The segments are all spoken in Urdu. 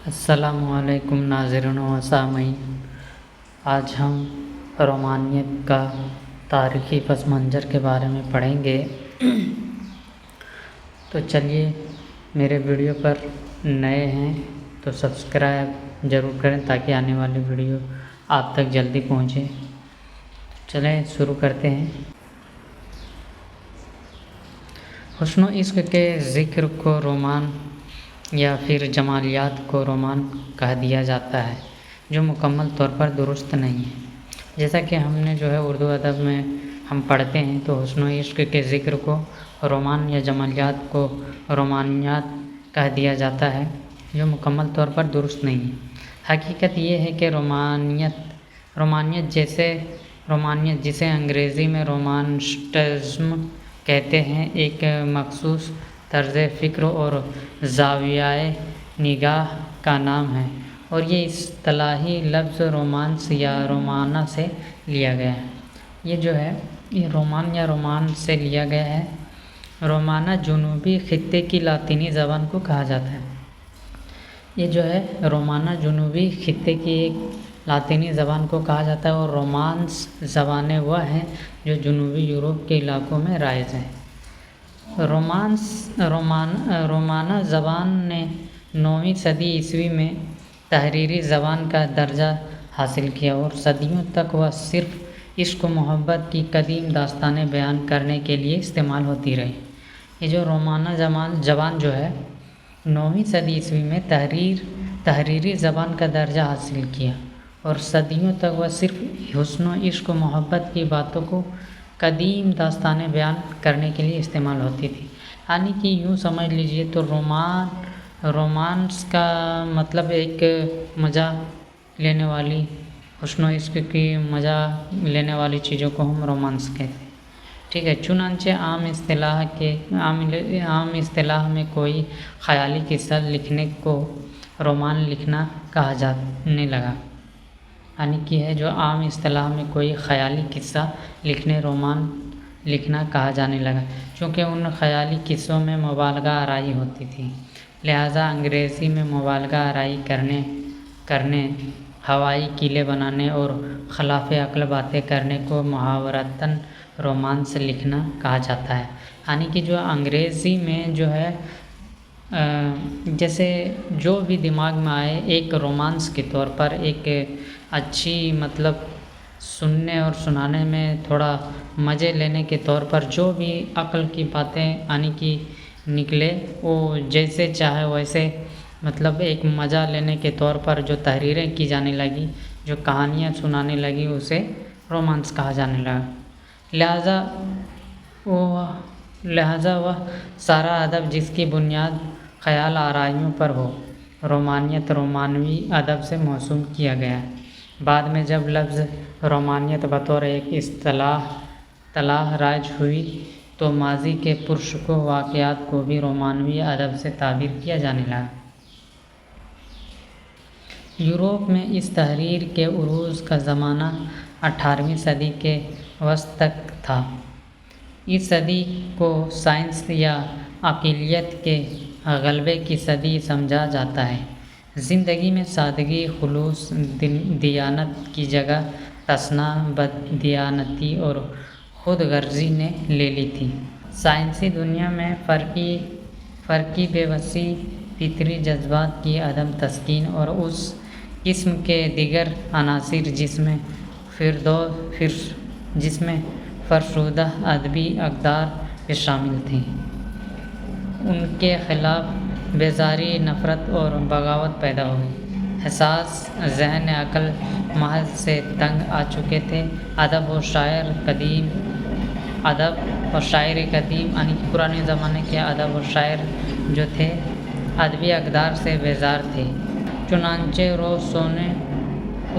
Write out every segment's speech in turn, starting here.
السلام علیکم ناظرین و سامعین، آج ہم رومانیت کا تاریخی پس منظر کے بارے میں پڑھیں گے۔ تو چلیے، میرے ویڈیو پر نئے ہیں تو سبسکرائب ضرور کریں تاکہ آنے والی ویڈیو آپ تک جلدی پہنچے۔ چلیں شروع کرتے ہیں۔ حسن و عشق کے ذکر کو رومان یا پھر جمالیات کو رومان کہہ دیا جاتا ہے، جو مکمل طور پر درست نہیں ہے۔ جیسا کہ ہم نے اردو ادب میں ہم پڑھتے ہیں تو حسن و عشق کے ذکر کو رومان یا جمالیات کو رومانیات کہہ دیا جاتا ہے، جو مکمل طور پر درست نہیں ہے۔ حقیقت یہ ہے کہ رومانیت جسے انگریزی میں رومانٹسزم کہتے ہیں، ایک مخصوص طرز فکر اور زاویہ نگاہ کا نام ہے، اور یہ اصطلاحی لفظ رومانس یا رومانا سے لیا گیا ہے۔ یہ رومان یا رومان سے لیا گیا ہے۔ رومانا جنوبی خطے کی لاطینی زبان کو کہا جاتا ہے۔ رومانا جنوبی خطے کی ایک لاطینی زبان کو کہا جاتا ہے، اور رومانس زبانیں وہ ہیں جو جنوبی یورپ کے علاقوں میں رائج ہیں۔ رومانا زبان نے 9ویں صدی عیسوی میں تحریری زبان کا درجہ حاصل کیا، اور صدیوں تک وہ صرف عشق و محبت کی قدیم داستانیں بیان کرنے کے لیے استعمال ہوتی رہی۔ یہ رومانا زبان 9ویں صدی عیسوی میں تحریری زبان کا درجہ حاصل کیا، اور صدیوں تک وہ صرف حسن و عشق و محبت کی باتوں کو قدیم داستانیں بیان کرنے کے لیے استعمال ہوتی تھی۔ یعنی کہ یوں سمجھ لیجئے تو رومانس کا مطلب ایک مزہ لینے والی، حسن و عشق کی مزہ لینے والی چیزوں کو ہم رومانس کہتے ہیں، ٹھیک ہے۔ چنانچہ عام اصطلاح میں کوئی خیالی قصہ لکھنے کو رومان لکھنا کہا جانے لگا۔ یعنی کہ عام اصطلاح میں کوئی خیالی قصہ رومان لکھنا کہا جانے لگا، چونکہ ان خیالی قصوں میں مبالغہ آرائی ہوتی تھی، لہٰذا انگریزی میں مبالغہ آرائی کرنے، ہوائی قلعے بنانے اور خلاف عقل باتیں کرنے کو محاورتاً رومانس لکھنا کہا جاتا ہے۔ یعنی کہ انگریزی میں جیسے جو بھی دماغ میں آئے، ایک رومانس کے طور پر، ایک اچھی مطلب سننے اور سنانے میں تھوڑا مزے لینے کے طور پر جو بھی عقل کی باتیں یعنی کہ نکلے، وہ جیسے چاہے ویسے مطلب ایک مزہ لینے کے طور پر جو تحریریں کی جانے لگی، جو کہانیاں سنانے لگی، اسے رومانس کہا جانے لگا۔ لہٰذا وہ سارا ادب جس کی بنیاد خیال آرائیوں پر ہو، رومانوی ادب سے موسوم کیا گیا ہے۔ بعد میں جب لفظ رومانیت بطور ایک اصطلاح رائج ہوئی تو ماضی کے پرشکوہ واقعات کو بھی رومانوی ادب سے تعبیر کیا جانے لگا۔ یورپ میں اس تحریر کے عروج کا زمانہ 18ویں صدی کے وسط تک تھا۔ اس صدی کو سائنس یا عقلیت کے غلبے کی صدی سمجھا جاتا ہے۔ زندگی میں سادگی، خلوص، دیانت کی جگہ تصنع، بددیانتی اور خود غرضی نے لے لی تھی۔ سائنسی دنیا میں فرقی بے بسی، فطری جذبات کی عدم تسکین اور اس قسم کے دیگر عناصر جس میں فرسودہ ادبی اقدار بھی شامل تھیں، ان کے خلاف بیزاری، نفرت اور بغاوت پیدا ہوئی۔ حساس ذہن عقل محض سے تنگ آ چکے تھے۔ ادب و شاعر قدیم یعنی کہ پرانے زمانے کے ادب و شاعر جو تھے، ادبی اقدار سے بیزار تھے۔ چنانچہ روسو نے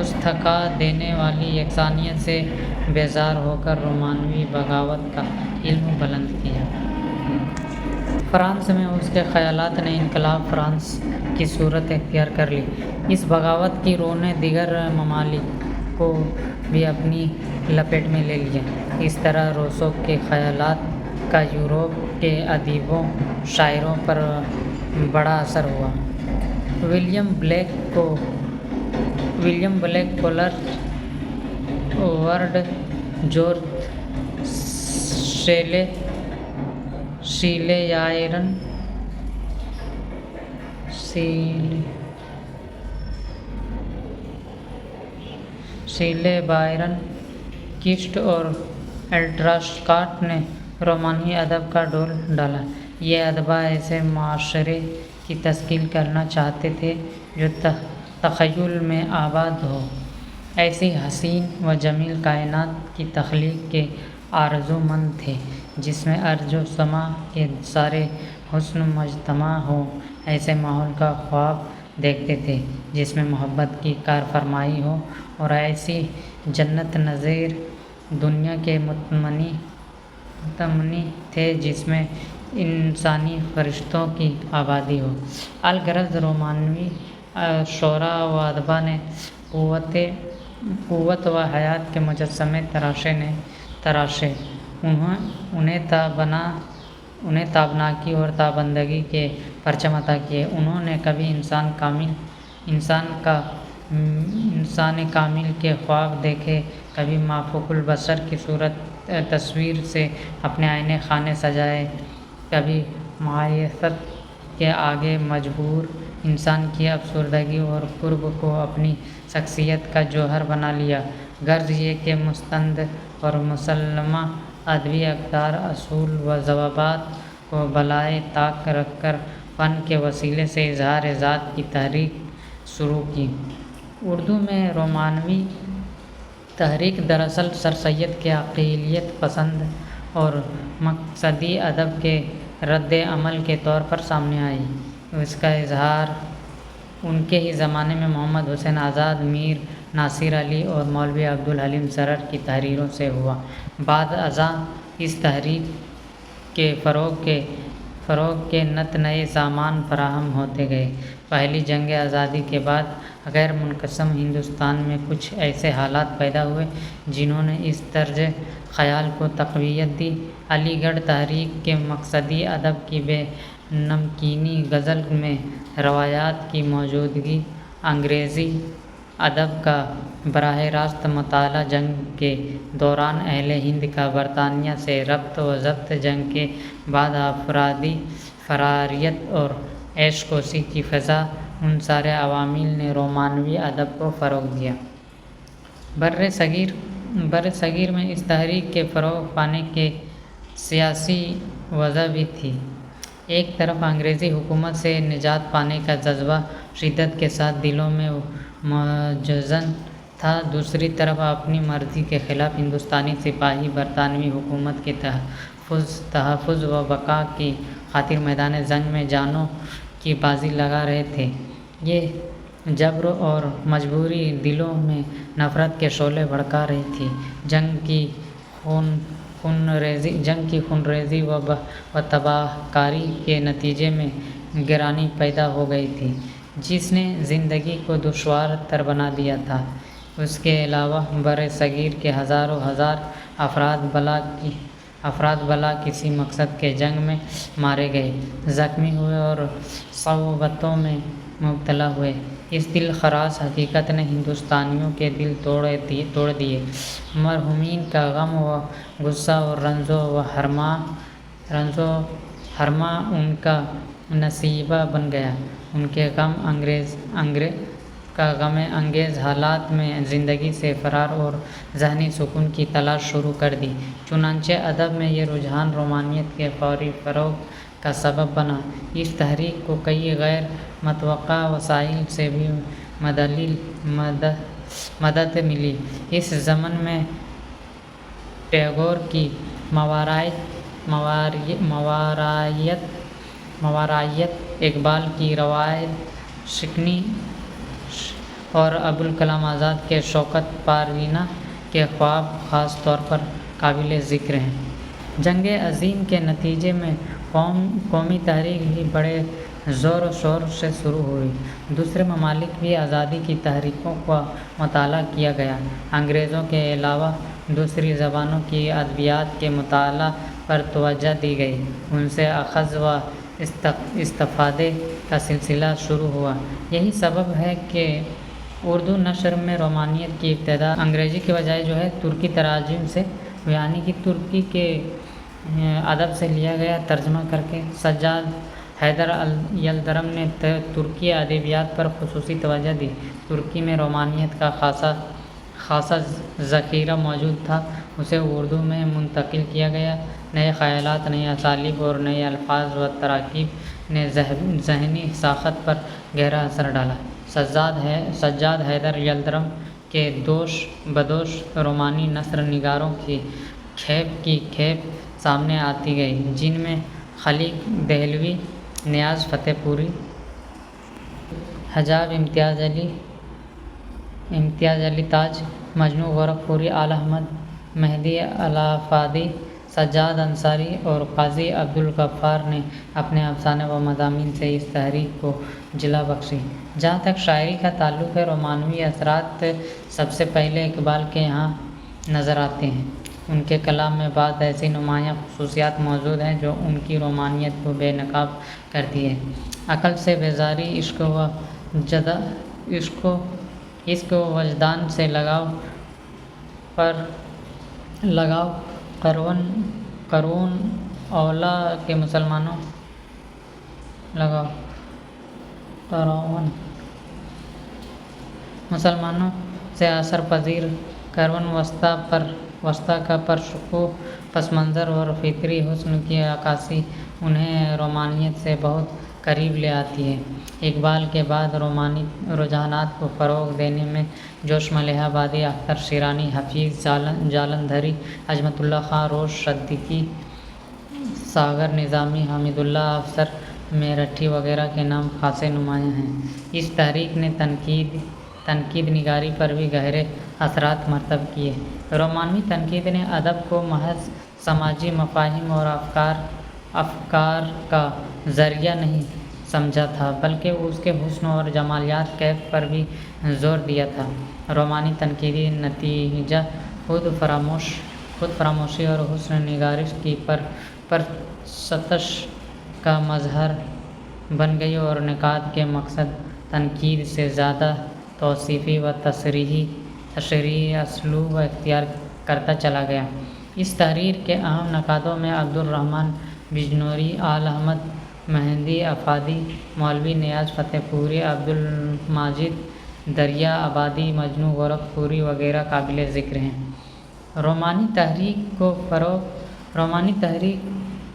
اس تھکا دینے والی یکسانیت سے بیزار ہو کر رومانوی بغاوت کا علم بلند کیا۔ فرانس میں اس کے خیالات نے انقلاب فرانس کی صورت اختیار کر لی۔ اس بغاوت کی روح نے دیگر ممالک کو بھی اپنی لپیٹ میں لے لیا۔ اس طرح روسو کے خیالات کا یورپ کے ادیبوں، شاعروں پر بڑا اثر ہوا۔ ولیم بلیک پولر ورڈ جورج شیلے بائرن کیسٹ اور الٹراسکاٹ نے رومانوی ادب کا ڈول ڈالا۔ یہ ادبا ایسے معاشرے کی تشکیل کرنا چاہتے تھے جو تخیل میں آباد ہو، ایسی حسین و جمیل کائنات کی تخلیق کے آرزومند تھے جس میں ارض و سما کے سارے حسن مجتمع ہوں، ایسے ماحول کا خواب دیکھتے تھے جس میں محبت کی کار فرمائی ہو، اور ایسی جنت نظیر دنیا کے متمنی تھے جس میں انسانی فرشتوں کی آبادی ہو۔ الغرض رومانوی شعراء و ادبا نے قوت و حیات کے مجسمے تراشے، انہیں تابناکی اور تابندگی کے پرچم عطا کیے۔ انہوں نے کبھی انسان کامل کے خواب دیکھے، کبھی مافوق البصر کی تصویر سے اپنے آئینے خانے سجائے، کبھی معیشت کے آگے مجبور انسان کی افسردگی اور کرب کو اپنی شخصیت کا جوہر بنا لیا۔ غرض یہ کہ مستند اور مسلمہ ادبی اقدار، اصول و ضوابط کو بالائے طاق رکھ کر فن کے وسیلے سے اظہار ذات کی تحریک شروع کی۔ اردو میں رومانوی تحریک دراصل سر سید کے عقلیت پسند اور مقصدی ادب کے رد عمل کے طور پر سامنے آئی۔ اس کا اظہار ان کے ہی زمانے میں محمد حسین آزاد، میر ناصر علی اور مولوی عبدالحلیم ضرر کی تحریروں سے ہوا۔ بعد ازاں اس تحریک کے فروغ کے نت نئے سامان فراہم ہوتے گئے۔ پہلی جنگ آزادی کے بعد غیر منقسم ہندوستان میں کچھ ایسے حالات پیدا ہوئے جنہوں نے اس طرز خیال کو تقویت دی۔ علی گڑھ تحریک کے مقصدی ادب کی بے نمکینی، غزل میں روایات کی موجودگی، انگریزی ادب کا براہ راست مطالعہ، جنگ کے دوران اہل ہند کا برطانیہ سے ربط و ضبط، جنگ کے بعد افرادی فراریت اور عیش کوشی کی فضا، ان سارے عوامل نے رومانوی ادب کو فروغ دیا۔ بر صغیر میں اس تحریک کے فروغ پانے کی سیاسی وجہ بھی تھی۔ ایک طرف انگریزی حکومت سے نجات پانے کا جذبہ شدت کے ساتھ دلوں میں مجزن تھا، دوسری طرف اپنی مرضی کے خلاف ہندوستانی سپاہی برطانوی حکومت کے تحفظ و بقا کی خاطر میدان جنگ میں جانوں کی بازی لگا رہے تھے۔ یہ جبر اور مجبوری دلوں میں نفرت کے شعلے بھڑکا رہی تھی۔ جنگ کی خونریزی و تباہ کاری کے نتیجے میں گرانی پیدا ہو گئی تھی جس نے زندگی کو دشوار تر بنا دیا تھا۔ اس کے علاوہ بر صغیر کے ہزاروں ہزار افراد بلا کسی مقصد کے جنگ میں مارے گئے، زخمی ہوئے اور صعوبتوں میں مبتلا ہوئے۔ اس دل خراش حقیقت نے ہندوستانیوں کے دل توڑ دیے۔ مرحومین کا غم و غصہ اور رنج و ہرما ان کا نصیبہ بن گیا۔ ان کے غم انگیز حالات میں زندگی سے فرار اور ذہنی سکون کی تلاش شروع کر دی۔ چنانچہ ادب میں یہ رجحان رومانویت کے فوری فروغ کا سبب بنا۔ اس تحریک کو کئی غیر متوقع وسائل سے بھی مدد ملی۔ اس ضمن میں ٹیگور کی ماورائیت، اقبال کی روایت شکنی اور ابوالکلام آزاد کے شوکت پروینہ کے خواب خاص طور پر قابل ذکر ہیں۔ جنگ عظیم کے نتیجے میں قومی تحریک بھی بڑے زور و شور سے شروع ہوئی۔ دوسرے ممالک بھی آزادی کی تحریکوں کا مطالعہ کیا گیا۔ انگریزوں کے علاوہ دوسری زبانوں کی ادبیات کے مطالعہ پر توجہ دی گئی، ان سے اخذ و استفادے کا کا سلسلہ شروع ہوا۔ یہی سبب ہے کہ اردو نثر میں رومانیت کی ابتدا انگریزی کے بجائے ترکی تراجم سے، یعنی کہ ترکی کے ادب سے لیا گیا ترجمہ کر کے۔ سجاد حیدر یلدرم نے ترکی ادبیات پر خصوصی توجہ دی۔ ترکی میں رومانیت کا خاصا ذخیرہ موجود تھا، اسے اردو میں منتقل کیا گیا۔ نئے خیالات، نئے اسالیب اور نئے الفاظ و تراکیب نے ذہنی ساخت پر گہرا اثر ڈالا۔ سجاد حیدر یلدرم کے دوش بدوش رومانی نثر نگاروں کی کھیپ سامنے آتی گئی، جن میں خلیق دہلوی، نیاز فتح پوری، حجاب امتیاز علی تاج، مجنوں گورکھپوری، آل احمد، مہدی الافادی، سجاد انصاری اور قاضی عبدالغفار نے اپنے افسانے و مضامین سے اس تحریک کو جلا بخشی۔ جہاں تک شاعری کا تعلق ہے، رومانوی اثرات سب سے پہلے اقبال کے یہاں نظر آتے ہیں۔ ان کے کلام میں بعض ایسی نمایاں خصوصیات موجود ہیں جو ان کی رومانیت کو بے نقاب کرتی ہیں۔ عقل سے بیزاری، عشق و وجدان سے لگاؤ، قرون اولا کے مسلمانوں سے اثر پذیر قرون وسطیٰ کا پرشکوہ پس منظر اور فطری حسن کی عکاسی انہیں رومانیت سے بہت قریب لے آتی ہے۔ اقبال کے بعد رومانی رجحانات کو فروغ دینے میں جوش ملیح آبادی، اختر شیرانی، حفیظ جالندھری، عظمت اللہ خان، روش صدیقی، ساغر نظامی، حمید اللہ افسر میرٹھی وغیرہ کے نام خاصے نمایاں ہیں۔ اس تحریک نے تنقید نگاری پر بھی گہرے اثرات مرتب کیے۔ رومانوی تنقید نے ادب کو محض سماجی مفاہیم اور افکار کا ذریعہ نہیں سمجھا تھا، بلکہ اس کے حسن اور جمالیات کیف پر بھی زور دیا تھا۔ رومانی تنقیدی نتیجہ خود فراموشی اور حسن نگارش کی پرستش کا مظہر بن گئی اور نقاد کے مقصد تنقید سے زیادہ توصیفی و تشریحی اسلوب اختیار کرتا چلا گیا۔ اس تحریر کے اہم نقادوں میں عبدالرحمن بجنوری، آل احمد، مہدی افادی، مولوی نیاز فتح پوری، عبدالماجد دریا آبادی، مجنوں گورکھپوری وغیرہ قابل ذکر ہیں۔ رومانی تحریک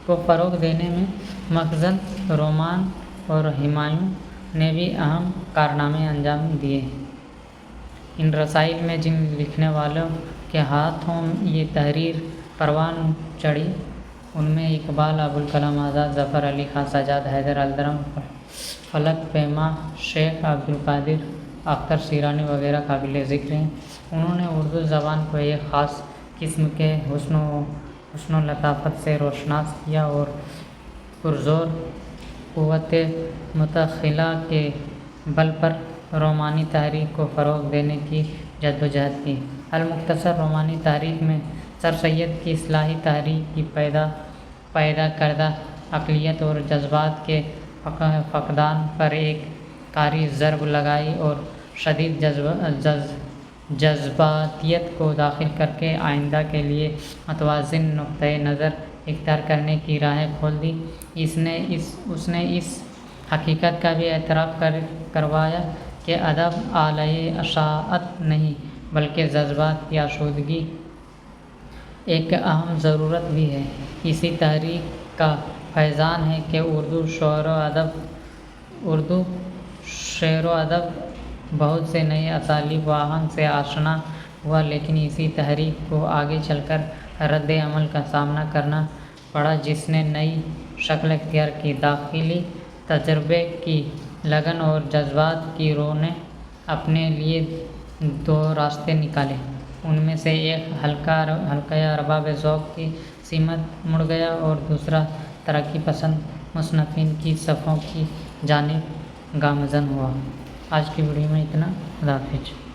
کو فروغ دینے میں مخزن، رومان اور ہمایوں نے بھی اہم کارنامے انجام دیے۔ ان رسائل میں جن لکھنے والوں کے ہاتھوں یہ تحریر پروان چڑھی، ان میں اقبال، ابوالکلام آزاد، ظفر علی خاں، سجاد حیدر یلدرم، فلک پیما، شیخ عبدالقادر، اختر شیرانی وغیرہ قابل ذکر ہیں۔ انہوں نے اردو زبان کو ایک خاص قسم کے حسن و لطافت سے روشناس کیا اور پرزور قوت متخلہ کے بل پر رومانی تحریک کو فروغ دینے کی جدوجہد کی۔ المختصر، رومانی تحریک میں سر سید کی اصلاحی تحریک کی پیدا کردہ عقلیت اور جذبات کے فقدان پر ایک کاری ضرب لگائی اور شدید جذباتیت کو داخل کر کے آئندہ کے لیے متوازن نقطۂ نظر اختیار کرنے کی راہیں کھول دی۔ اس نے اس حقیقت کا بھی اعتراف کروایا کہ ادب آلۂ اشاعت نہیں بلکہ جذبات کی آشودگی ایک اہم ضرورت بھی ہے۔ اسی تحریک کا فیضان ہے کہ اردو شعر و ادب بہت سے نئے اسالیب و آہنگ سے آشنا ہوا، لیکن اسی تحریک کو آگے چل کر رد عمل کا سامنا کرنا پڑا، جس نے نئی شکل اختیار کی۔ داخلی تجربے کی لگن اور جذبات کی روح نے اپنے لیے دو راستے نکالے، ان میں سے ایک حلقۂ ارباب ذوق کی سمت مڑ گیا اور دوسرا ترقی پسند مصنفین کی صفوں کی جانب گامزن ہوا۔ آج کی ویڈیو میں اتنا، خدا حافظ۔